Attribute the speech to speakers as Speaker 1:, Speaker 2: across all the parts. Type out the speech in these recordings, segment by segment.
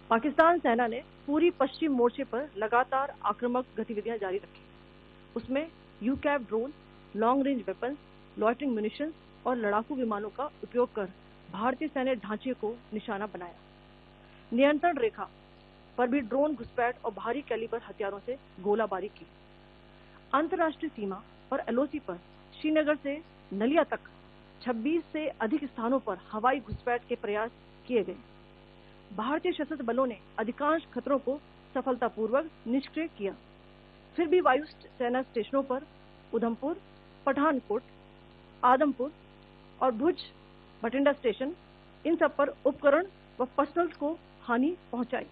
Speaker 1: पाकिस्तान सेना ने पूरी पश्चिम मोर्चे पर लगातार आक्रामक गतिविधियां जारी रखी। उसमें UCAV drone, long range weapons, loitering munitions और लड़ाकू विमानों का उपयोग कर भारतीय सैन्य ढांचे को निशाना बनाया। नियंत्रण रेखा पर भी ड्रोन घुसपैठ और भारी कैलिबर हथियारों से गोलाबारी की। अंतर्राष्ट्रीय सीमा और एलओसी पर श्रीनगर से नलिया तक 26 से अधिक स्थानों पर हवाई घुसपैठ के प्रयास किए गए। भारतीय सशस्त्र बलों ने अधिकांश खतरों को सफलतापूर्वक निष्क्रिय किया। फिर भी वायु सेना स्टेशनों पर उधमपुर, पठानकोट, आदमपुर और भुज बठिंडा स्टेशन, इन सब पर उपकरण व पर्सनल को हानि पहुंचाई।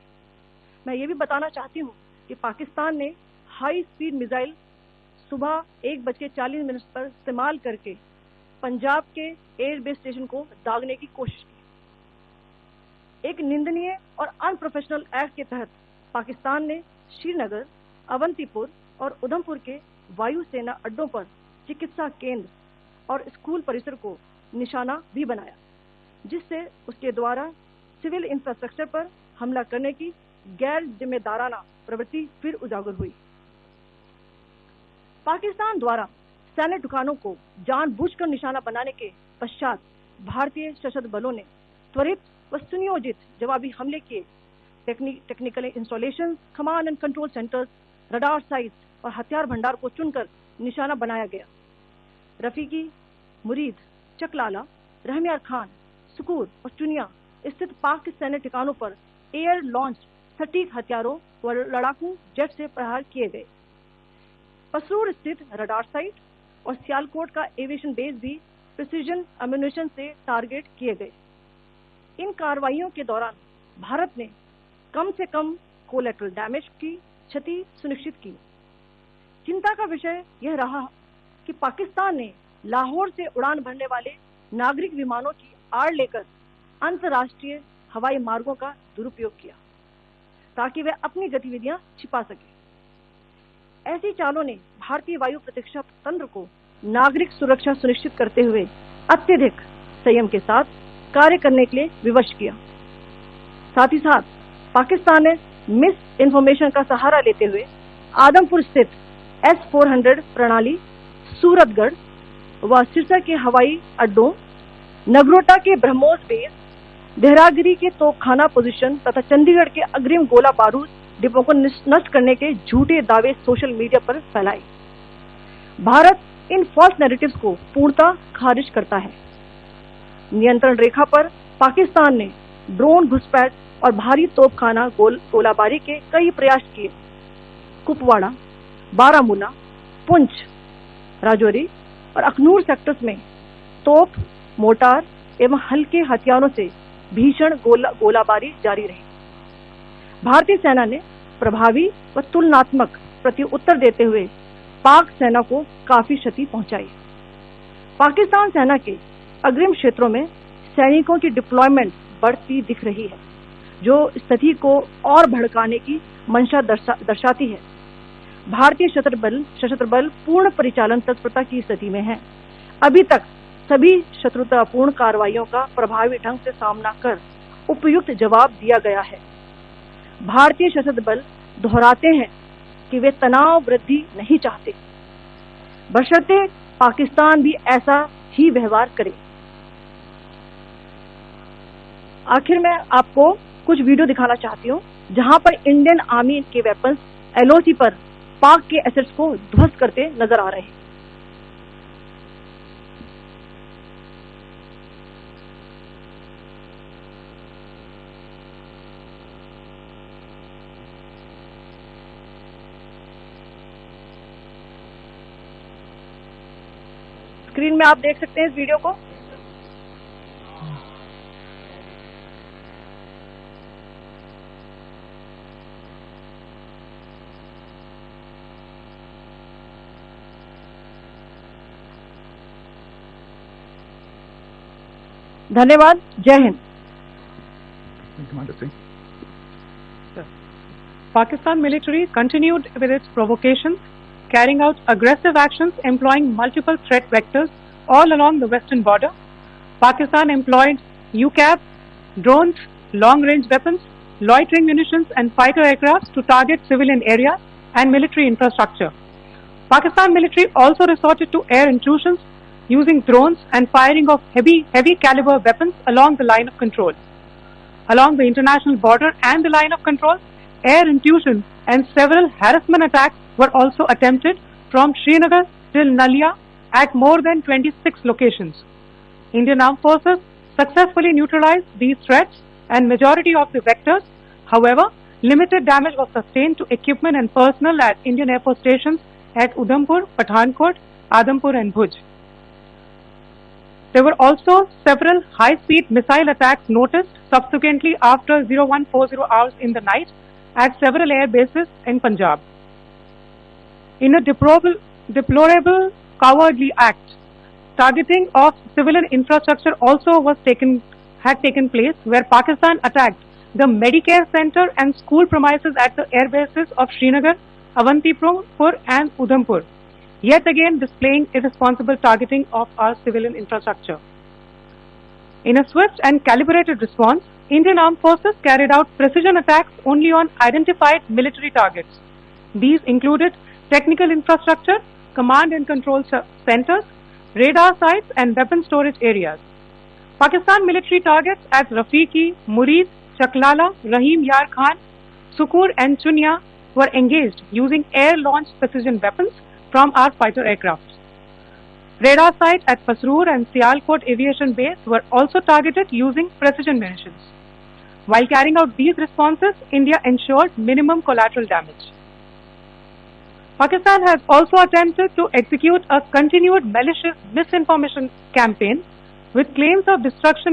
Speaker 1: मैं ये भी बताना चाहती हूँ कि पाकिस्तान ने हाई स्पीड मिसाइल सुबह 1:40 पर इस्तेमाल करके पंजाब के एयरबेस स्टेशन को दागने की कोशिश की। एक निंदनीय और अनप्रोफेशनल एक्ट के तहत पाकिस्तान ने श्रीनगर, अवंतीपुर और उधमपुर के वायु सेना अड्डों पर चिकित्सा केंद्र और स्कूल परिसर को निशाना भी बनाया, जिससे उसके द्वारा सिविल इंफ्रास्ट्रक्चर पर हमला करने की गैर जिम्मेदाराना प्रवृत्ति फिर उजागर हुई। पाकिस्तान द्वारा सैन्य ठिकानों को जानबूझकर निशाना बनाने के पश्चात भारतीय सशस्त्र बलों ने त्वरित व सुनियोजित जवाबी हमले किए। Technical installation, command and control centres, radar sites और हथियार भंडार को चुनकर निशाना बनाया गया। रफीकी, मुरीद, चकलाला, रहमियार खान, सुकूर और चुनिया स्थित पाक सैन्य ठिकानों पर एयर लॉन्च सटीक हथियारों व लड़ाकू जेट से प्रहार किए गए। पसरूर स्थित रडार साइट और सियालकोट का एविएशन बेस भी प्रिसीजन अम्यूनिशन से टारगेट किए गए। इन कार्रवाइयों के दौरान भारत ने कम से कम कोलैटरल डैमेज की क्षति सुनिश्चित की। चिंता का विषय यह रहा कि पाकिस्तान ने लाहौर से उड़ान भरने वाले नागरिक विमानों की आड़ लेकर अंतर्राष्ट्रीय हवाई मार्गों का दुरुपयोग किया ताकि वे अपनी गतिविधियां छिपा सके। ऐसी चालों ने भारतीय वायु प्रतिरक्षा तंत्र को नागरिक सुरक्षा सुनिश्चित करते हुए अत्यधिक संयम के साथ कार्य करने के लिए विवश किया। साथ ही साथ पाकिस्तान ने मिस इन्फॉर्मेशन का सहारा लेते हुए आदमपुर स्थित S-400 प्रणाली, सूरतगढ़ व सिरसा के हवाई अड्डों, नगरोटा के ब्रह्मोस बेस, देहरागिरी के तोपखाना पोजीशन तथा चंडीगढ़ के अग्रिम गोला बारूद डिपो को नष्ट करने के झूठे दावे सोशल मीडिया पर फैलाए। भारत इन फॉल्स नैरेटिव्स को पूर्णतः खारिज करता है। नियंत्रण रेखा पर पाकिस्तान ने ड्रोन घुसपैठ और भारी तोपखाना गोलाबारी के कई प्रयास किए। कुपवाड़ा, बारामूला, पुंछ, राजौरी और अखनूर सेक्टर्स में तोप, मोर्टार एवं हल्के हथियारों से भीषण गोलाबारी जारी रही। भारतीय सेना ने प्रभावी व तुलनात्मक प्रत्युत्तर देते हुए पाक सेना को काफी क्षति पहुंचाई। पाकिस्तान सेना के अग्रिम क्षेत्रों में सैनिकों की डिप्लॉयमेंट बढ़ती दिख रही है, जो स्थिति को और भड़काने की मंशा दर्शाती है। भारतीय सशस्त्र बल पूर्ण परिचालन तत्परता की स्थिति में है। अभी तक सभी शत्रुतापूर्ण कार्रवाइयों का प्रभावी ढंग से सामना कर उपयुक्त जवाब दिया गया है। भारतीय सशस्त्र बल दोहराते हैं कि वे तनाव वृद्धि नहीं चाहते, बशर्ते पाकिस्तान भी ऐसा ही व्यवहार करे। आखिर में आपको कुछ वीडियो दिखाना चाहती हूँ जहां पर इंडियन आर्मी के वेपन्स एलओसी पर पाक के एसेट्स को ध्वस्त करते नजर आ रहे हैं। स्क्रीन में आप देख सकते हैं इस वीडियो को। धन्यवाद। जय Hind.
Speaker 2: Pakistan military continued with its provocations, carrying out aggressive actions employing multiple threat vectors all along the western border. Pakistan employed UCAV, drones, long-range weapons, loitering munitions and fighter aircraft to target civilian areas and military infrastructure. Pakistan military also resorted to air intrusions using drones and firing of heavy caliber weapons along the line of control. Along the international border and the line of control, air intrusion and several harassment attacks were also attempted from Srinagar till Nalia at more than 26 locations. Indian Armed Forces successfully neutralized these threats and majority of the vectors. However, limited damage was sustained to equipment and personnel at Indian Air Force stations at Udhampur, Pathankot, Adampur and Bhuj. There were also several high-speed missile attacks noticed subsequently after 0140 hours in the night at several air bases in Punjab. In a deplorable cowardly act, targeting of civilian infrastructure also had taken place, where Pakistan attacked the Medicare Center and school premises at the air bases of Srinagar, Avantipur and Udhampur, yet again displaying irresponsible targeting of our civilian infrastructure. In a swift and calibrated response, Indian Armed Forces carried out precision attacks only on identified military targets. These included technical infrastructure, command and control centers, radar sites and weapon storage areas. Pakistan military targets at Rafiqi, Murid, Chaklala, Rahim Yar Khan, Sukur and Chunya were engaged using air-launched precision weapons from our fighter aircraft. Radar sites at Pasroor and Sialkot Aviation Base were also targeted using precision munitions. While carrying out these responses, India ensured minimum collateral damage. Pakistan has also attempted to execute a continued malicious misinformation campaign with claims of destruction